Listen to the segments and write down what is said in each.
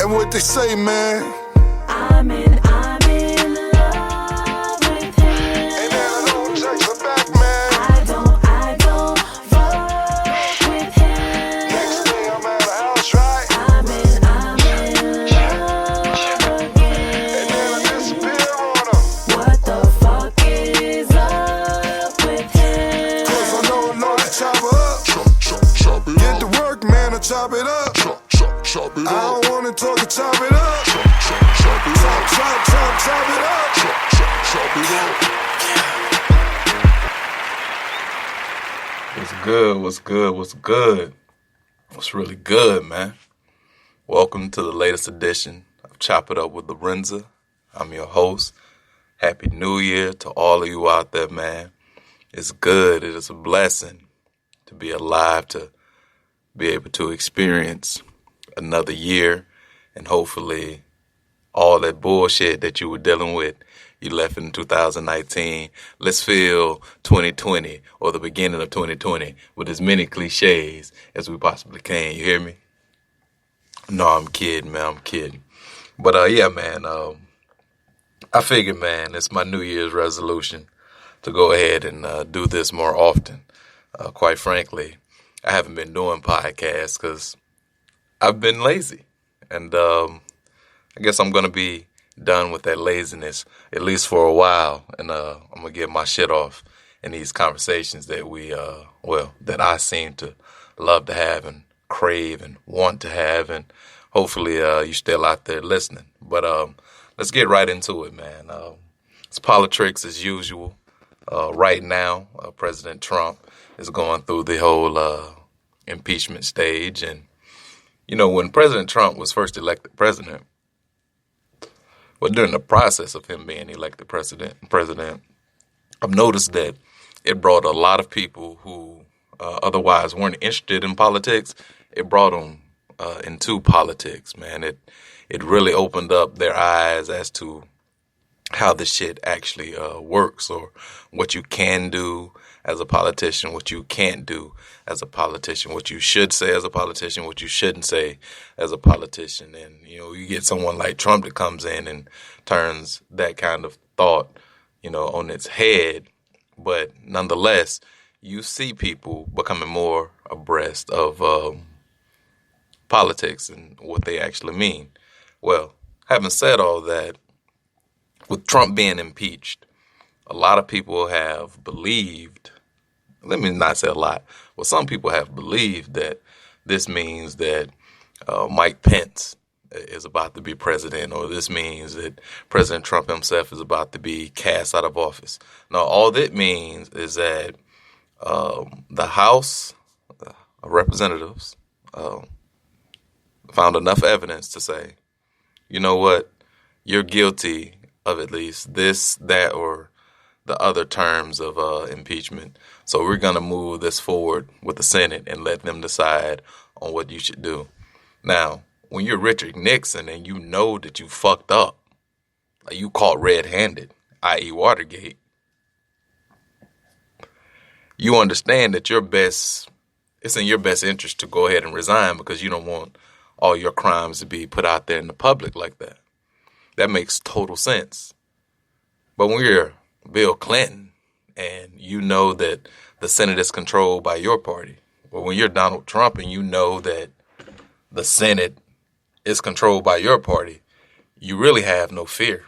And what they say, man, I'm in love with him. and then I don't take her back, man. I don't fuck with him. Next day I'm at a house, right? I'm in love again. And then I disappear on her. What the fuck is up with him? Cause I know to chop her up. Chop it Get up. to work, man, I chop it up. Chop it I up. don't wanna talk and chop it up. Chop it up. Chop it up. Chop it up. What's good? What's good? What's good? What's really good, man? Welcome to the latest edition of Chop It Up with Lorenza. I'm your host. Happy New Year to all of you out there, man. It's good. It is a blessing to be alive, to be able to experience another year, and hopefully all that bullshit that you were dealing with, you left in 2019. Let's fill 2020 or the beginning of 2020 with as many cliches as we possibly can. You hear me? No, I'm kidding, man. I'm kidding. But yeah, man, I figured, man, it's my New Year's resolution to go ahead and do this more often. Quite frankly, I haven't been doing podcasts because I've been lazy. And I guess I'm going to be done with that laziness, at least for a while. And I'm going to get my shit off in these conversations that that I seem to love to have and crave and want to have. And hopefully you're still out there listening. But let's get right into it, man. It's politics as usual. Right now, President Trump is going through the whole impeachment stage. And, you know, when President Trump was first elected president, well, during the process of him being elected president, I've noticed that it brought a lot of people who otherwise weren't interested in politics. It brought them into politics, man. It really opened up their eyes as to how this shit actually works, or what you can do as a politician, what you can't do as a politician, what you should say as a politician, what you shouldn't say as a politician. And, you know, you get someone like Trump that comes in and turns that kind of thought, you know, on its head. But nonetheless, you see people becoming more abreast of politics and what they actually mean. Well, having said all that, with Trump being impeached, a lot of people have believed, let me not say a lot, well, some people have believed that this means that Mike Pence is about to be president, or this means that President Trump himself is about to be cast out of office. Now, all that means is that the House of Representatives found enough evidence to say, you know what, you're guilty of at least this, that, or the other terms of impeachment. So we're going to move this forward with the Senate and let them decide on what you should do. Now, when you're Richard Nixon and you know that you fucked up, like you caught red-handed, i.e. Watergate, you understand that it's in your best interest to go ahead and resign because you don't want all your crimes to be put out there in the public like that. That makes total sense. But when you're Bill Clinton and you know that the Senate is controlled by your party, or when you're Donald Trump and you know that the Senate is controlled by your party, you really have no fear.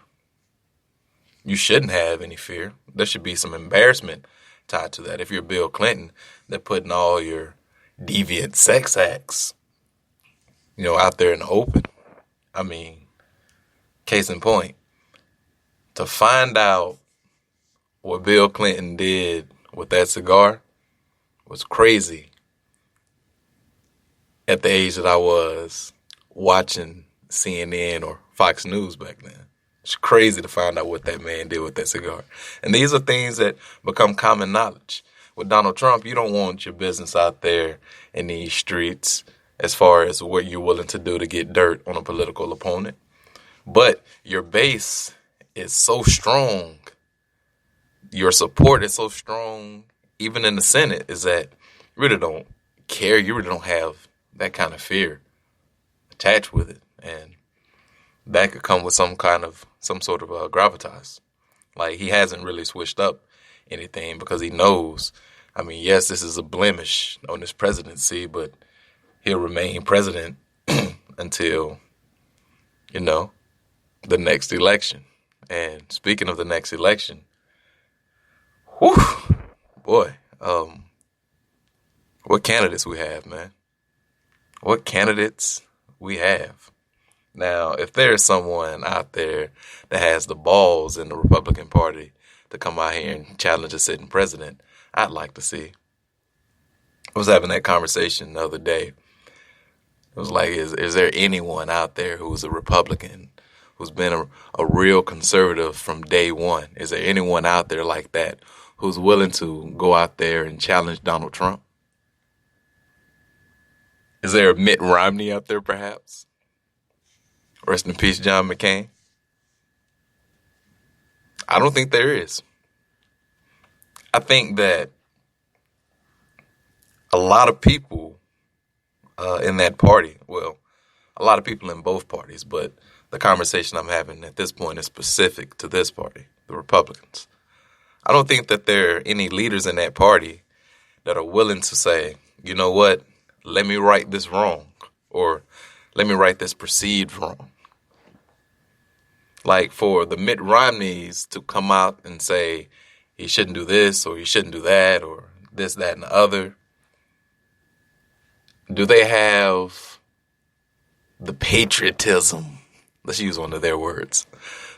You shouldn't have any fear. There should be some embarrassment tied to that. If you're Bill Clinton, they're putting all your deviant sex acts, you know, out there in the open. I mean, case in point, to find out what Bill Clinton did with that cigar was crazy at the age that I was watching CNN or Fox News back then. It's crazy to find out what that man did with that cigar. And these are things that become common knowledge. With Donald Trump, you don't want your business out there in these streets as far as what you're willing to do to get dirt on a political opponent. But your base is so strong, your support is so strong, even in the Senate, is that you really don't care. You really don't have that kind of fear attached with it. And that could come with some sort of gravitas. Like, he hasn't really switched up anything because he knows, I mean, yes, this is a blemish on his presidency, but he'll remain president until, the next election. And speaking of the next election, whew, boy, what candidates we have, man. What candidates we have. Now, if there's someone out there that has the balls in the Republican Party to come out here and challenge a sitting president, I'd like to see. I was having that conversation the other day. It was like, is there anyone out there who's a Republican, who's been a real conservative from day one? Is there anyone out there like that who's willing to go out there and challenge Donald Trump? Is there a Mitt Romney out there, perhaps? Rest in peace, John McCain. I don't think there is. I think that a lot of people in that party, well, a lot of people in both parties, but the conversation I'm having at this point is specific to this party, the Republicans. I don't think that there are any leaders in that party that are willing to say, you know what, let me right this wrong, or let me right this perceived wrong. Like, for the Mitt Romneys to come out and say he shouldn't do this or he shouldn't do that or this, that, and the other, do they have the patriotism? Let's use one of their words.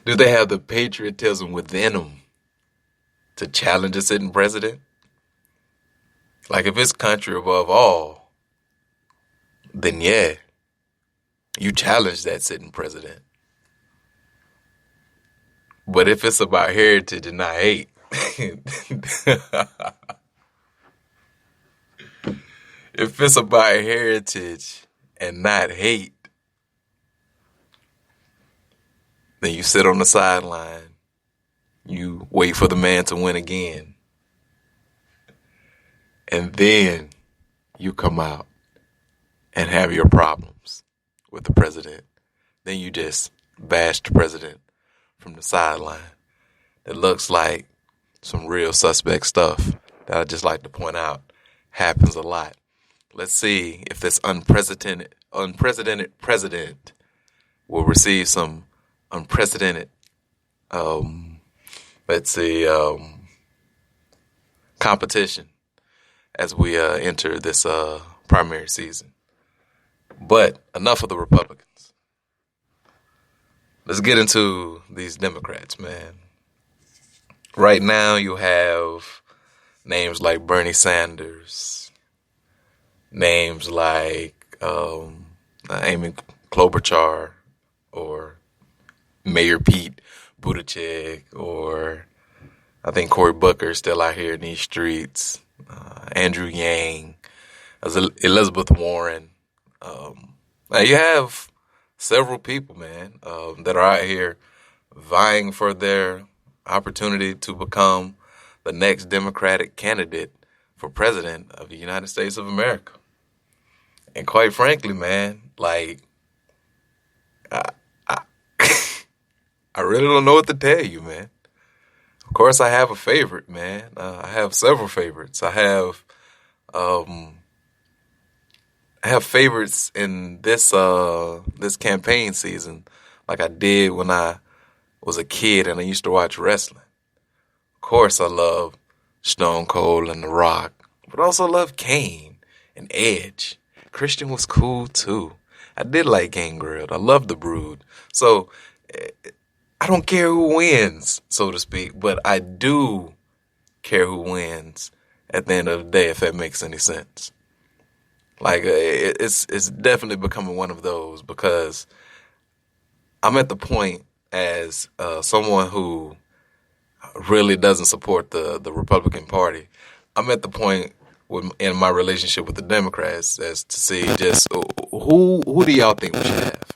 Do they have the patriotism within them to challenge a sitting president? Like, if it's country above all, then yeah, you challenge that sitting president. But if it's about heritage and not hate, if it's about heritage and not hate, then you sit on the sideline, you wait for the man to win again, and then you come out and have your problems with the president. Then you just bash the president from the sideline. It looks like some real suspect stuff that I just like to point out happens a lot. Let's see if this unprecedented president will receive some unprecedented, competition as we enter this primary season. But enough of the Republicans. Let's get into these Democrats, man. Right now you have names like Bernie Sanders, names like Amy Klobuchar, or Mayor Pete Buttigieg, or I think Cory Booker is still out here in these streets, Andrew Yang, Elizabeth Warren. Now you have several people, man, that are out here vying for their opportunity to become the next Democratic candidate for president of the United States of America. And quite frankly, man, like, I really don't know what to tell you, man. Of course, I have a favorite, man. I have several favorites. I have favorites in this campaign season, like I did when I was a kid and I used to watch wrestling. Of course, I love Stone Cold and The Rock, but I also love Kane and Edge. Christian was cool too. I did like Gangrel. I love The Brood. So I don't care who wins, so to speak, but I do care who wins at the end of the day, if that makes any sense. Like, it's definitely becoming one of those, because I'm at the point as someone who really doesn't support the Republican Party. I'm at the point in my relationship with the Democrats as to see just who do y'all think we should have?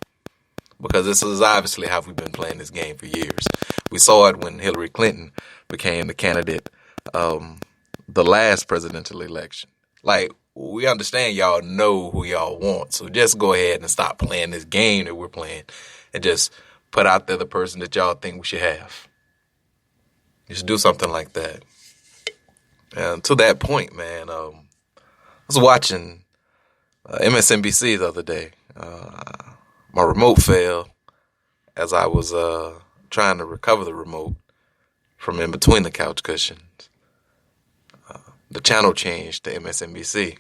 Because this is obviously how we've been playing this game for years. We saw it when Hillary Clinton became the candidate the last presidential election. Like, we understand y'all know who y'all want, so just go ahead and stop playing this game that we're playing and just put out there the person that y'all think we should have. Just do something like that. And to that point, man, I was watching MSNBC the other day. My remote failed as I was trying to recover the remote from in between the couch cushions. The channel changed to MSNBC.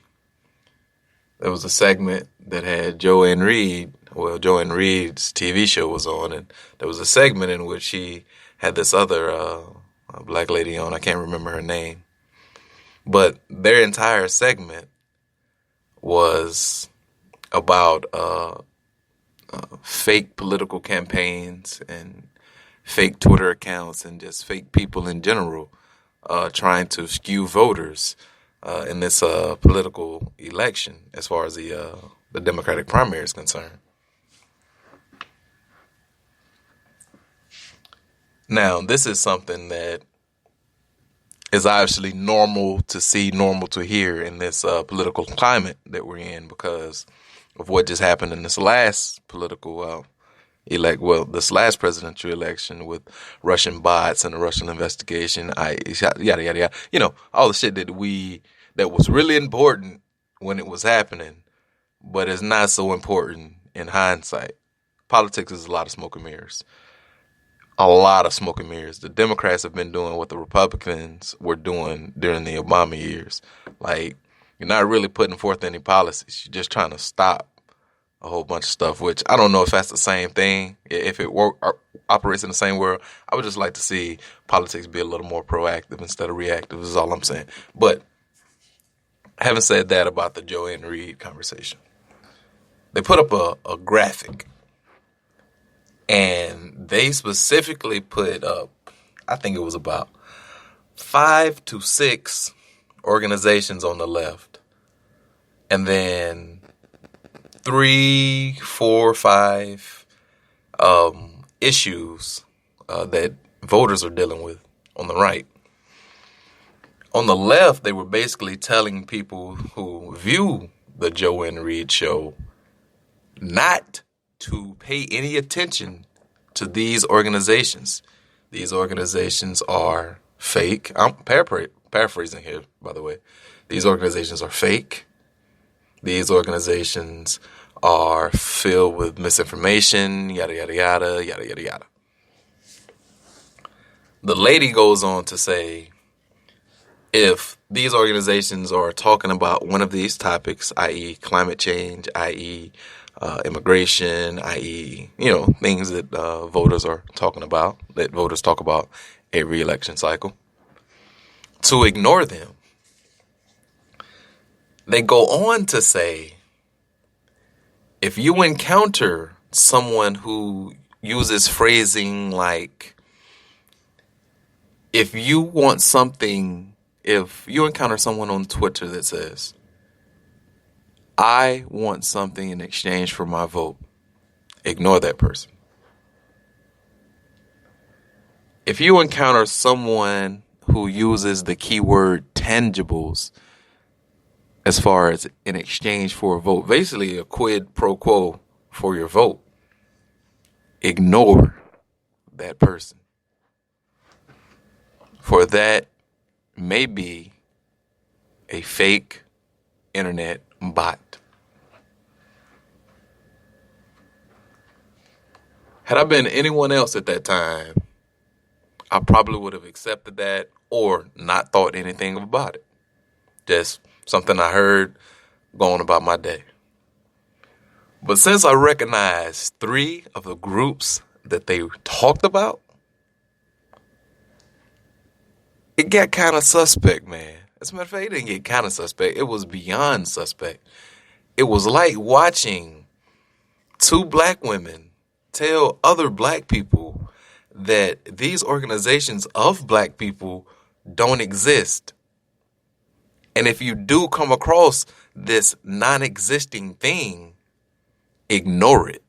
There was a segment that had Joanne Reed. Well, Joanne Reed's TV show was on, and there was a segment in which she had this other black lady on. I can't remember her name. But their entire segment was about fake political campaigns and fake Twitter accounts and just fake people in general trying to skew voters in this political election as far as the Democratic primary is concerned. Now, this is something that is obviously normal to see, normal to hear in this political climate that we're in because of what just happened in this last political this last presidential election with Russian bots and the Russian investigation, yada, yada, yada. You know, all the shit that was really important when it was happening, but is not so important in hindsight. Politics is a lot of smoke and mirrors. A lot of smoke and mirrors. The Democrats have been doing what the Republicans were doing during the Obama years. Like, you're not really putting forth any policies. You're just trying to stop a whole bunch of stuff, which I don't know if that's the same thing. If it operates in the same world, I would just like to see politics be a little more proactive instead of reactive is all I'm saying. But having said that about the Joanne Reed conversation, they put up a graphic. And they specifically put up, I think it was about 5 to 6 organizations on the left. And then 3, 4, 5 issues that voters are dealing with on the right. On the left, they were basically telling people who view the Joanne Reed show not to pay any attention to these organizations. These organizations are fake. I'm paraphrasing here, by the way. These organizations are fake. These organizations are filled with misinformation, yada, yada, yada, yada, yada, yada. The lady goes on to say, if these organizations are talking about one of these topics, i.e. climate change, i.e. Immigration, i.e., things that voters are talking about, that voters talk about every election cycle, to ignore them. They go on to say, if you encounter someone who uses phrasing like, if you encounter someone on Twitter that says, I want something in exchange for my vote, ignore that person. If you encounter someone who uses the keyword tangibles as far as in exchange for a vote, basically a quid pro quo for your vote, ignore that person. For that may be a fake internet bot. Had I been anyone else at that time, I probably would have accepted that or not thought anything about it. Just something I heard going about my day. But since I recognized 3 of the groups that they talked about, it got kind of suspect, man. As a matter of fact, it didn't get kind of suspect. It was beyond suspect. It was like watching 2 black women tell other black people that these organizations of black people don't exist. And if you do come across this non-existing thing, ignore it.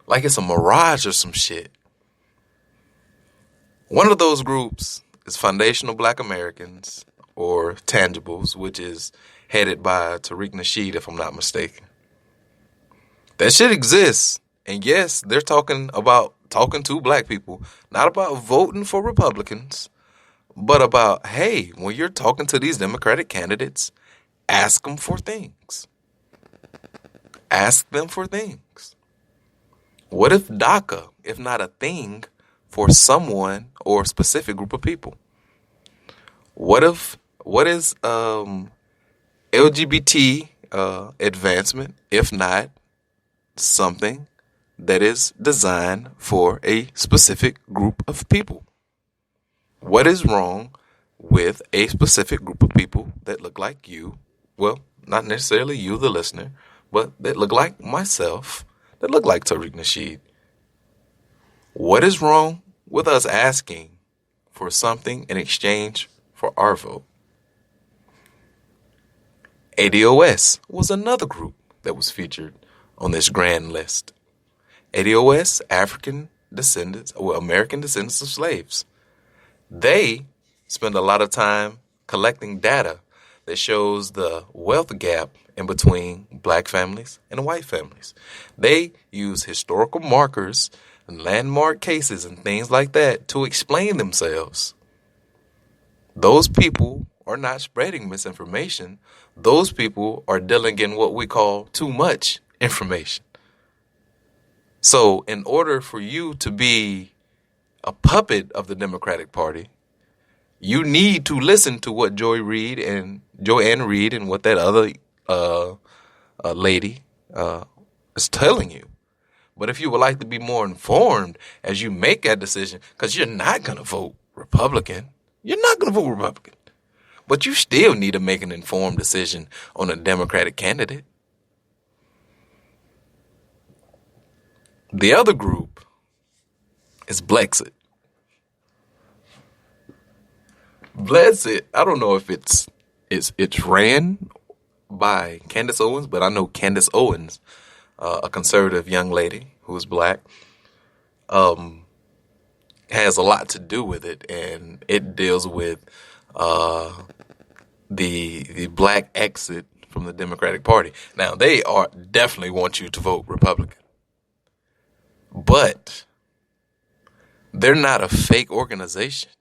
Like it's a mirage or some shit. One of those groups is Foundational Black Americans, or Tangibles, which is headed by Tariq Nasheed, if I'm not mistaken. That shit exists. And yes, they're talking to black people, not about voting for Republicans, but about, hey, when you're talking to these Democratic candidates, ask them for things. Ask them for things. What if DACA, if not a thing for someone or a specific group of people? What is LGBT advancement, if not something that is designed for a specific group of people? What is wrong with a specific group of people that look like you? Well, not necessarily you, the listener, but that look like myself, that look like Tariq Nasheed. What is wrong with us asking for something in exchange for our vote? ADOS was another group that was featured on this grand list. ADOS, American descendants of slaves. They spend a lot of time collecting data that shows the wealth gap in between black families and white families. They use historical markers and landmark cases and things like that to explain themselves. Those people are not spreading misinformation. Those people are dealing in what we call too much information. So in order for you to be a puppet of the Democratic Party, you need to listen to what Joanne Reed and what that other lady is telling you. But if you would like to be more informed as you make that decision, because you're not going to vote Republican, but you still need to make an informed decision on a Democratic candidate. The other group is Blexit. Blexit, I don't know if it's ran by Candace Owens, but I know Candace Owens, a conservative young lady who is black, has a lot to do with it, and it deals with the black exit from the Democratic Party. Now, they definitely want you to vote Republican, but they're not a fake organization.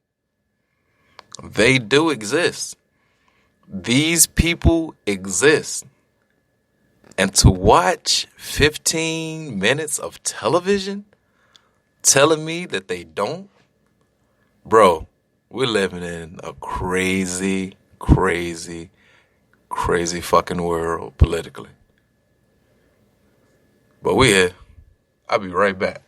They do exist. These people exist. And to watch 15 minutes of television telling me that they don't, bro, we're living in a crazy, crazy, crazy fucking world politically. But we here. I'll be right back.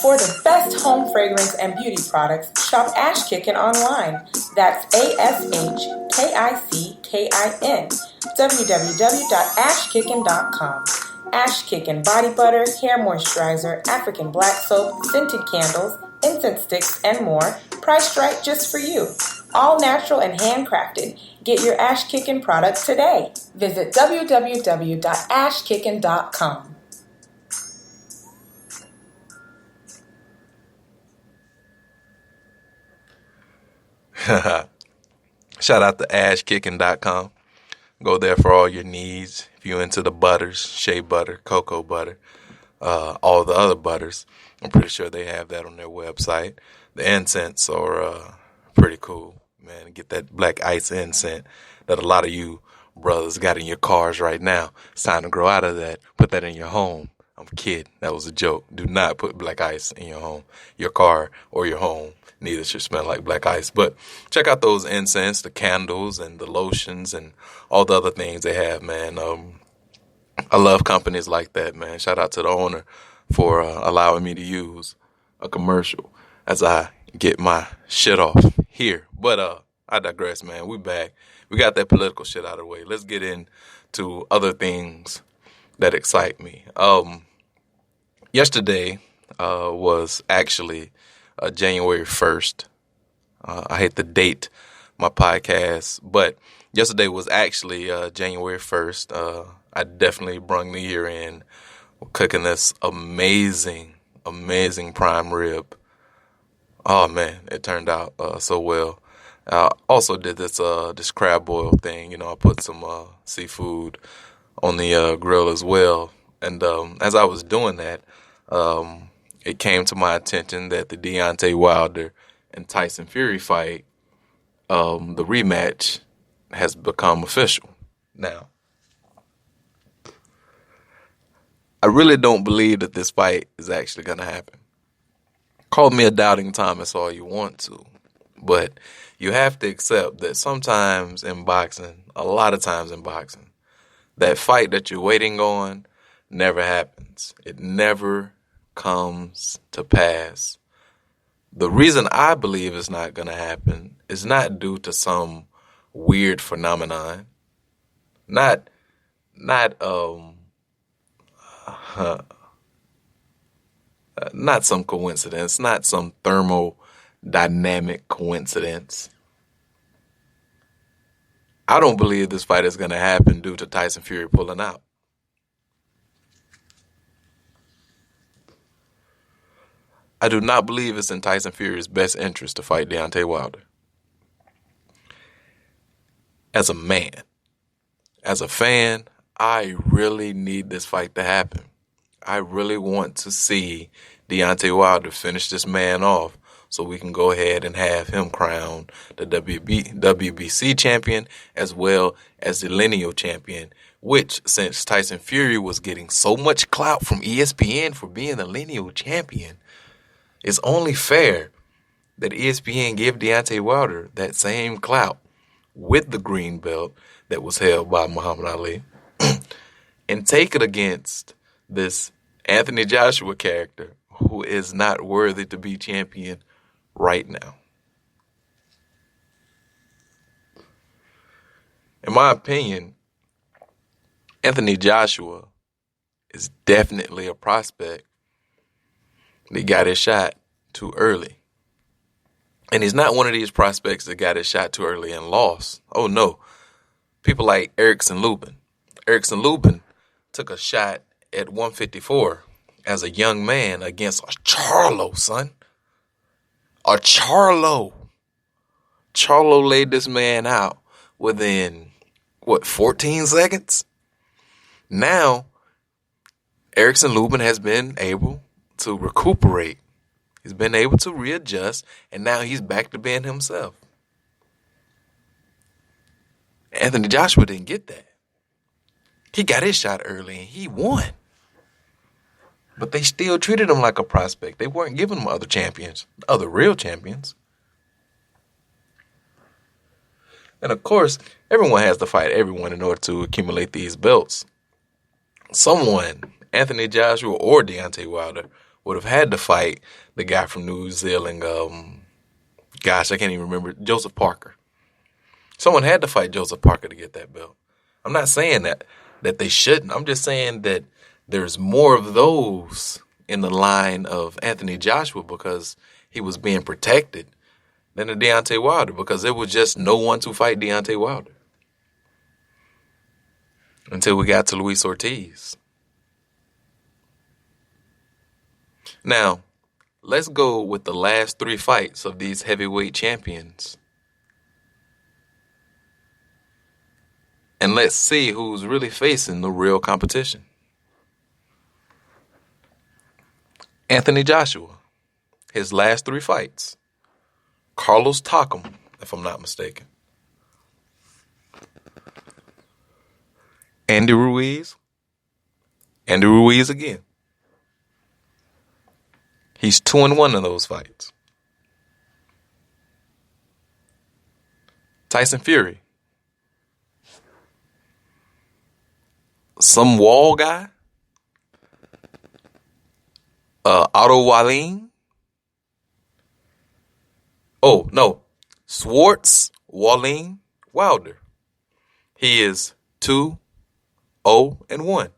For the best home fragrance and beauty products, shop Ash Kickin online. That's ASHKICKIN. www.ashkickin.com. Ash Kickin body butter, hair moisturizer, African black soap, scented candles, incense sticks, and more. Priced right just for you. All natural and handcrafted. Get your Ash Kickin product today. Visit www.ashkickin.com. Shout out to ashkicking.com. Go there for all your needs. If you're into the butters, shea butter, cocoa butter, all the other butters, I'm pretty sure they have that on their website. The incense are pretty cool, man. Get that black ice incense that a lot of you brothers got in your cars right now. It's time to grow out of that. Put that in your home. I'm kidding. That was a joke. Do not put black ice in your home, your car, or your home. Neither should smell like black ice. But check out those incense, the candles, and the lotions, and all the other things they have, man. I love companies like that, man. Shout out to the owner for allowing me to use a commercial as I get my shit off here. But I digress, man. We back. We got that political shit out of the way. Let's get into other things that excite me. Yesterday was actually January 1st. I hate to date my podcast, but yesterday was actually January 1st. I definitely brung the year in cooking this amazing prime rib. Oh man, it turned out so well. I also did this crab boil thing. You know, I put some seafood on the grill as well. And as I was doing that, it came to my attention that the Deontay Wilder and Tyson Fury fight, the rematch, has become official now. I really don't believe that this fight is actually going to happen. Call me a doubting Thomas all you want to, but you have to accept that sometimes in boxing, a lot of times in boxing, that fight that you're waiting on never happens. It never comes to pass. The reason I believe it's not going to happen is not due to some weird phenomenon, not some coincidence, not some thermodynamic coincidence. I don't believe this fight is going to happen due to Tyson Fury pulling out. I do not believe it's in Tyson Fury's best interest to fight Deontay Wilder. As a man, as a fan, I really need this fight to happen. I really want to see Deontay Wilder finish this man off so we can go ahead and have him crowned the WBC champion as well as the lineal champion, which, since Tyson Fury was getting so much clout from ESPN for being the lineal champion, it's only fair that ESPN give Deontay Wilder that same clout with the green belt that was held by Muhammad Ali and take it against this Anthony Joshua character who is not worthy to be champion right now. In my opinion, Anthony Joshua is definitely a prospect that got his shot too early. And he's not one of these prospects that got his shot too early and lost. Oh, no. People like Erickson Lubin. Erickson Lubin took a shot at 154 as a young man against a Charlo, son. A Charlo. Charlo laid this man out within, 14 seconds? Now, Erickson Lubin has been able to recuperate. He's been able to readjust, and now he's back to being himself. Anthony Joshua didn't get that. He got his shot early, and he won. But they still treated him like a prospect. They weren't giving him other champions, other real champions. And of course, everyone has to fight everyone in order to accumulate these belts. Someone, Anthony Joshua or Deontay Wilder, would have had to fight the guy from New Zealand, I can't even remember, Joseph Parker. Someone had to fight Joseph Parker to get that belt. I'm not saying that they shouldn't. I'm just saying that there's more of those in the line of Anthony Joshua because he was being protected than the Deontay Wilder because there was just no one to fight Deontay Wilder until we got to Luis Ortiz. Now, let's go with the last 3 fights of these heavyweight champions. And let's see who's really facing the real competition. Anthony Joshua, his last 3 fights. Carlos Takam, if I'm not mistaken. Andy Ruiz again. He's 2-1 in those fights. Tyson Fury. Some wall guy. Otto Wallin. Oh, no. Swartz, Wallin, Wilder. He is 2-0-1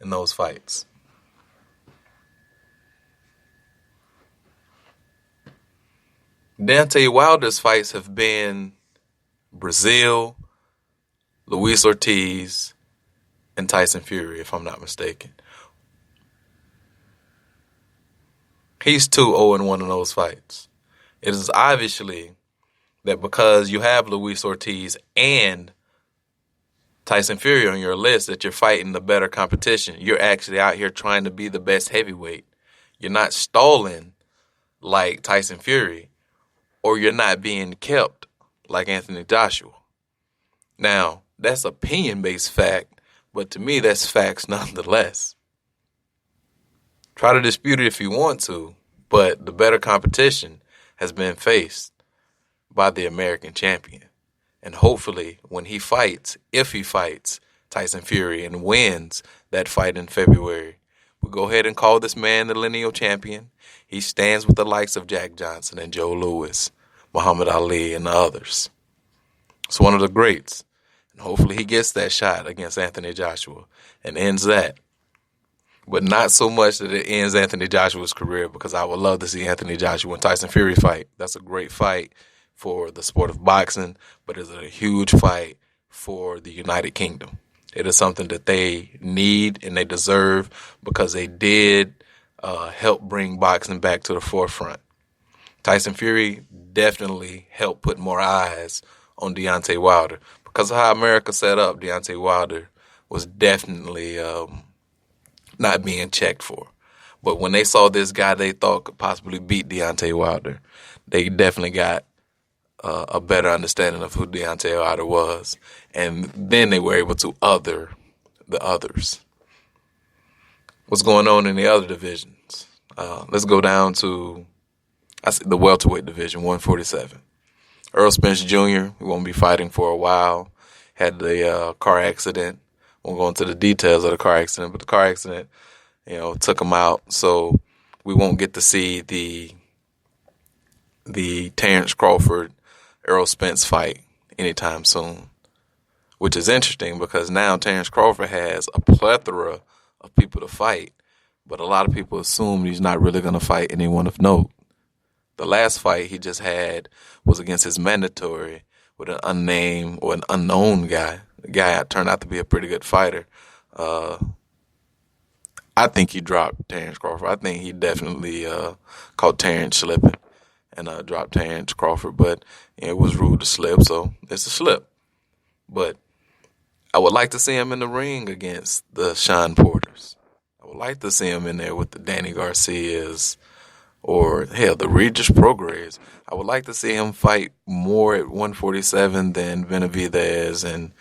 in those fights. Deontay Wilder's fights have been Brazil, Luis Ortiz, and Tyson Fury, if I'm not mistaken. He's 2-0-1 in those fights. It is obviously that because you have Luis Ortiz and Tyson Fury on your list that you're fighting the better competition. You're actually out here trying to be the best heavyweight. You're not stalling like Tyson Fury, or you're not being kept like Anthony Joshua. Now, that's opinion-based fact, but to me, that's facts nonetheless. Try to dispute it if you want to, but the better competition has been faced by the American champion. And hopefully, when he fights, if he fights Tyson Fury and wins that fight in February, we'll go ahead and call this man the lineal champion. He stands with the likes of Jack Johnson and Joe Louis, Muhammad Ali, and the others. It's one of the greats. And hopefully he gets that shot against Anthony Joshua and ends that. But not so much that it ends Anthony Joshua's career, because I would love to see Anthony Joshua and Tyson Fury fight. That's a great fight for the sport of boxing, but it's a huge fight for the United Kingdom. It is something that they need and they deserve, because they did help bring boxing back to the forefront. Tyson Fury definitely helped put more eyes on Deontay Wilder. Because of how America set up, Deontay Wilder was definitely not being checked for. But when they saw this guy they thought could possibly beat Deontay Wilder, they definitely got a better understanding of who Deontay Wilder was. And then they were able to other the others. What's going on in the other divisions? Let's go down to the welterweight division, 147. Earl Spence Jr., he won't be fighting for a while. Had the car accident. Won't go into the details of the car accident, but the car accident, took him out. So we won't get to see the Terrence Crawford Earl Spence fight anytime soon, which is interesting because now Terrence Crawford has a plethora of people to fight, but a lot of people assume he's not really going to fight anyone of note. The last fight he just had was against his mandatory with an unnamed or an unknown guy. The guy turned out to be a pretty good fighter. I think he dropped Terrence Crawford. I think he definitely caught Terrence slipping and dropped Terrence Crawford. But it was ruled a slip, so it's a slip. But I would like to see him in the ring against the Sean Porters. I would like to see him in there with the Danny Garcias or, hell, the Regis Prograis. I would like to see him fight more at 147 than Benavidez and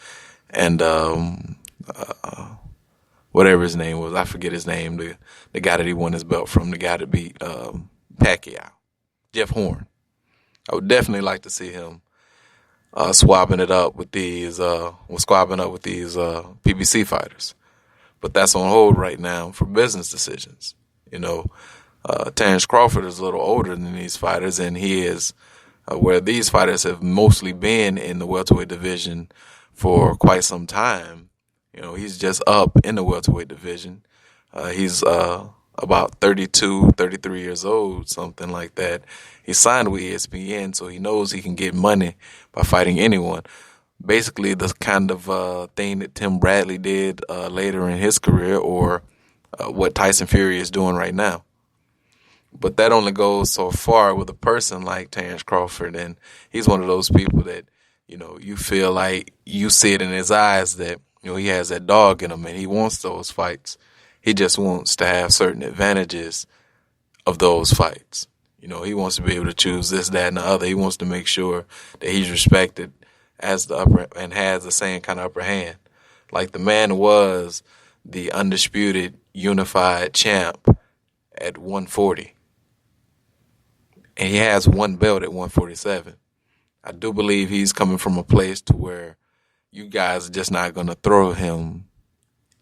whatever his name was. I forget his name. The guy that he won his belt from, the guy that beat Pacquiao, Jeff Horn. I would definitely like to see him swabbing it up with these PBC fighters. But that's on hold right now for business decisions. Terrence Crawford is a little older than these fighters, and he is where these fighters have mostly been in the welterweight division for quite some time. He's just up in the welterweight division. He's about 32, 33 years old, something like that. He signed with ESPN, so he knows he can get money by fighting anyone. Basically, the kind of thing that Tim Bradley did later in his career, or what Tyson Fury is doing right now. But that only goes so far with a person like Terrence Crawford, and he's one of those people that, you feel like you see it in his eyes that, he has that dog in him and he wants those fights. He just wants to have certain advantages of those fights. He wants to be able to choose this, that, and the other. He wants to make sure that he's respected as the upper and has the same kind of upper hand. Like the man was the undisputed unified champ at 140. And he has one belt at 147. I do believe he's coming from a place to where you guys are just not going to throw him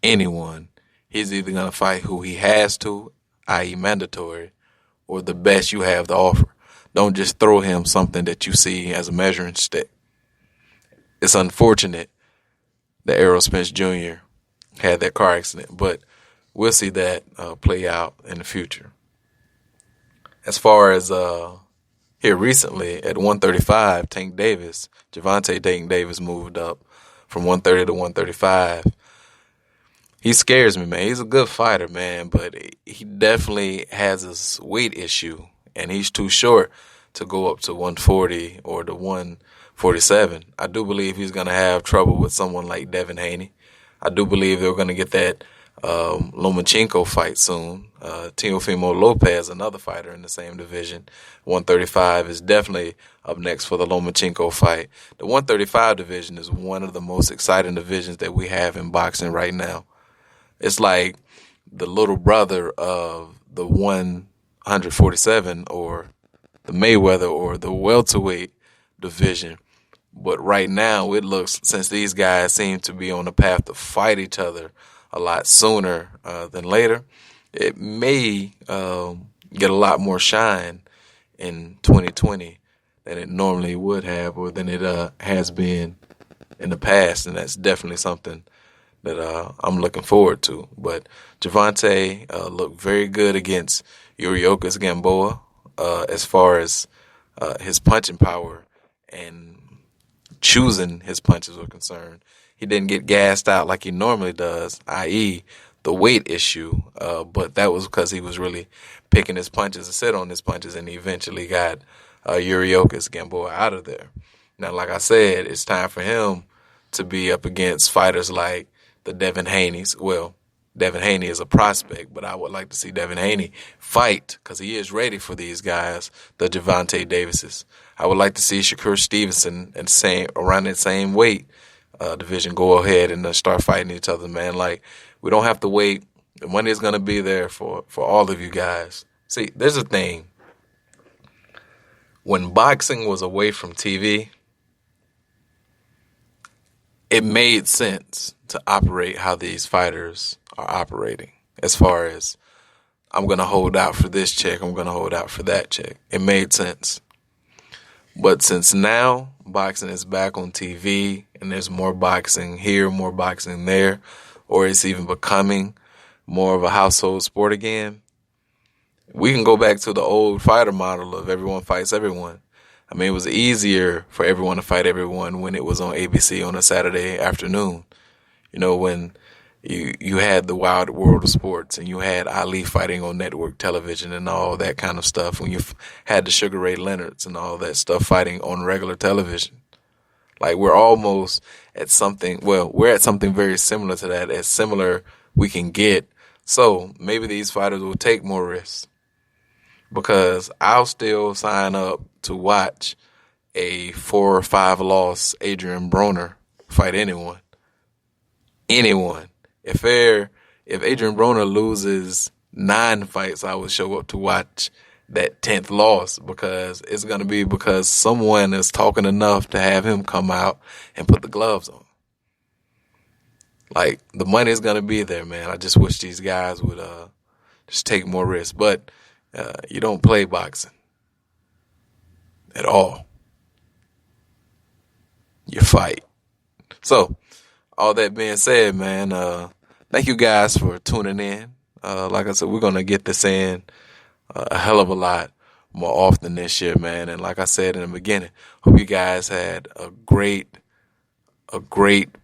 anyone. He's either going to fight who he has to, i.e. mandatory, or the best you have to offer. Don't just throw him something that you see as a measuring stick. It's unfortunate that Errol Spence Jr. had that car accident, but we'll see that play out in the future. As far as here recently at 135, Gervonta Tank Davis moved up from 130 to 135. He scares me, man. He's a good fighter, man, but he definitely has this weight issue, and he's too short to go up to 140 or the 1 47. I do believe he's going to have trouble with someone like Devin Haney. I do believe they're going to get that Lomachenko fight soon. Teofimo Lopez, another fighter in the same division. 135 is definitely up next for the Lomachenko fight. The 135 division is one of the most exciting divisions that we have in boxing right now. It's like the little brother of the 147 or the Mayweather or the welterweight division. But right now it looks, since these guys seem to be on the path to fight each other a lot sooner than later, it may get a lot more shine in 2020 than it normally would have or than it has been in the past. And that's definitely something that I'm looking forward to. But Gervonta looked very good against Yuriorkis Gamboa as far as his punching power and choosing his punches were concerned. He didn't get gassed out like he normally does, i.e. the weight issue, but that was because he was really picking his punches and sit on his punches, and he eventually got Yuriorkis Gamboa out of there. Now, like I said, it's time for him to be up against fighters like the Devin Haneys. Well, Devin Haney is a prospect, but I would like to see Devin Haney fight because he is ready for these guys, the Gervonta Davises. I would like to see Shakur Stevenson and around that same weight division go ahead and start fighting each other, man. Like, we don't have to wait. The money is going to be there for all of you guys. See, there's a thing. When boxing was away from TV, it made sense to operate how these fighters are operating. As far as, I'm going to hold out for this check, I'm going to hold out for that check. It made sense. But since now boxing is back on TV and there's more boxing here, more boxing there, or it's even becoming more of a household sport again, we can go back to the old fighter model of everyone fights everyone. I mean, it was easier for everyone to fight everyone when it was on ABC on a Saturday afternoon. You know, when you had the Wild World of Sports and you had Ali fighting on network television and all that kind of stuff. When you had the Sugar Ray Leonards and all that stuff fighting on regular television. Like, we're almost at something, well, we're at something very similar to that, as similar we can get. So maybe these fighters will take more risks. Because I'll still sign up to watch a 4 or 5 loss Adrian Broner fight anyone. Anyone. If Adrian Broner loses 9 fights, I will show up to watch that 10th loss, because it's going to be because someone is talking enough to have him come out and put the gloves on. Like, the money is going to be there, man. I just wish these guys would just take more risks. But you don't play boxing at all. You fight. So, all that being said, man, thank you guys for tuning in. Like I said, we're going to get this in a hell of a lot more often this year, man. And like I said in the beginning, hope you guys had a great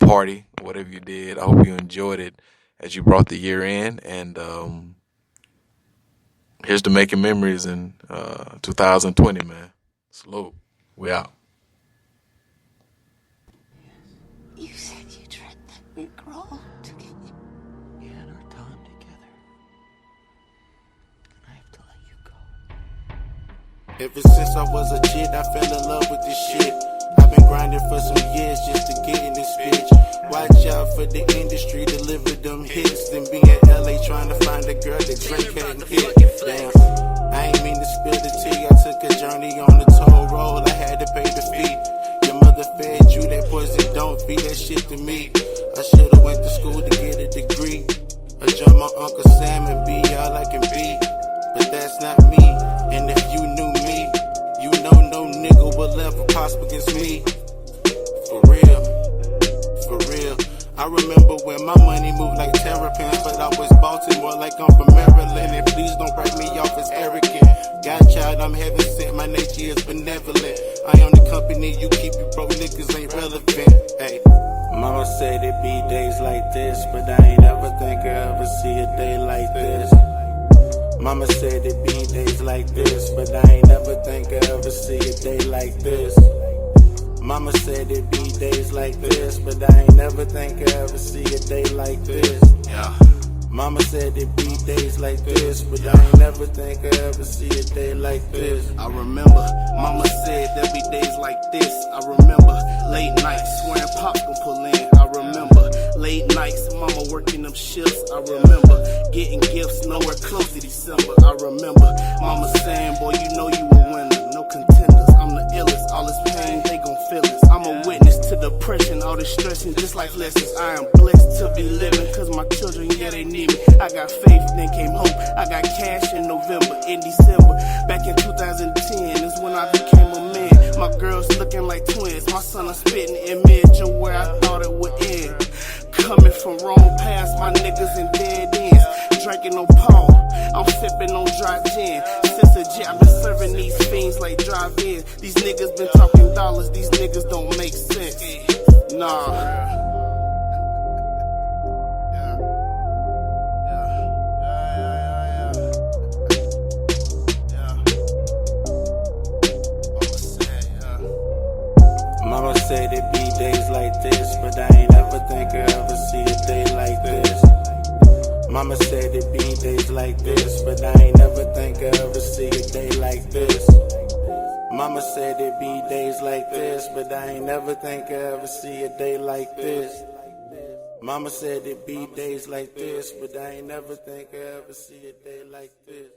party, whatever you did. I hope you enjoyed it as you brought the year in. And here's to making memories in 2020, man. Salute. We out. You said you tried that big roll together. We had our time together. I have to let you go. Ever since I was a kid, I fell in love with this shit. I've been grinding for some years just to get in this bitch. Watch out for the industry, deliver them hits. Then be in LA trying to find a girl that Drake hadn't hit. Damn, I ain't mean to spill the tea. I took a journey on the toll road, I had to pay the fee. Your mother fed you that poison, don't feed that shit to me. I should've went to school to get a degree. I join my Uncle Sam and be all I can be. But that's not me, and if you knew me, you know no nigga will ever prosper against me. For real, for real. I remember when my money moved like terrapins, but I was Baltimore like I'm from Maryland. And please don't write me off as arrogant. Godchild, I'm heaven sent, my nature is benevolent. I own the company, you keep it broke, niggas ain't relevant. Hey, mama said it be days like this, but I ain't ever think I'll ever see a day like this. Mama said it be days like this, but I ain't ever think I'll ever see a day like this. Mama said it'd be days like this, but I ain't never think I'd ever see a day like this. Yeah. Mama said it'd be days like this, but I ain't never think I'd ever see a day like this. I remember, Mama said there'd be days like this. I remember late nights swearing Pop gon' pull in. I remember late nights, Mama working them shifts. I remember getting gifts nowhere close to December. I remember Mama saying, boy, you know you a winner, no contenders. I'm the illest, all this pain, they gon' feel this. I'm a witness to depression, all this stressing, just like lessons. I am blessed to be living, cause my children, yeah, they need me. I got faith, then came hope. I got cash in November, in December. Back in 2010 is when I became a man. My girls looking like twins. My son a spitting image of where I thought it would end. Coming from wrong past my niggas in dead ends. Drinking on Paul, I'm sipping on dry gin. Since a G, I've been serving these fiends like drive-in. These niggas been talking dollars, these niggas don't make sense. Nah. Mama said it'd be days like this, but I ain't ever think I'd ever see a day like this. Mama said it'd be days like this, but I ain't never think I'd ever see a day like this. Mama said it'd be days like this, but I ain't never think I'd ever see a day like this. Mama said it'd be days like this, but I ain't never think I'd ever see a day like this.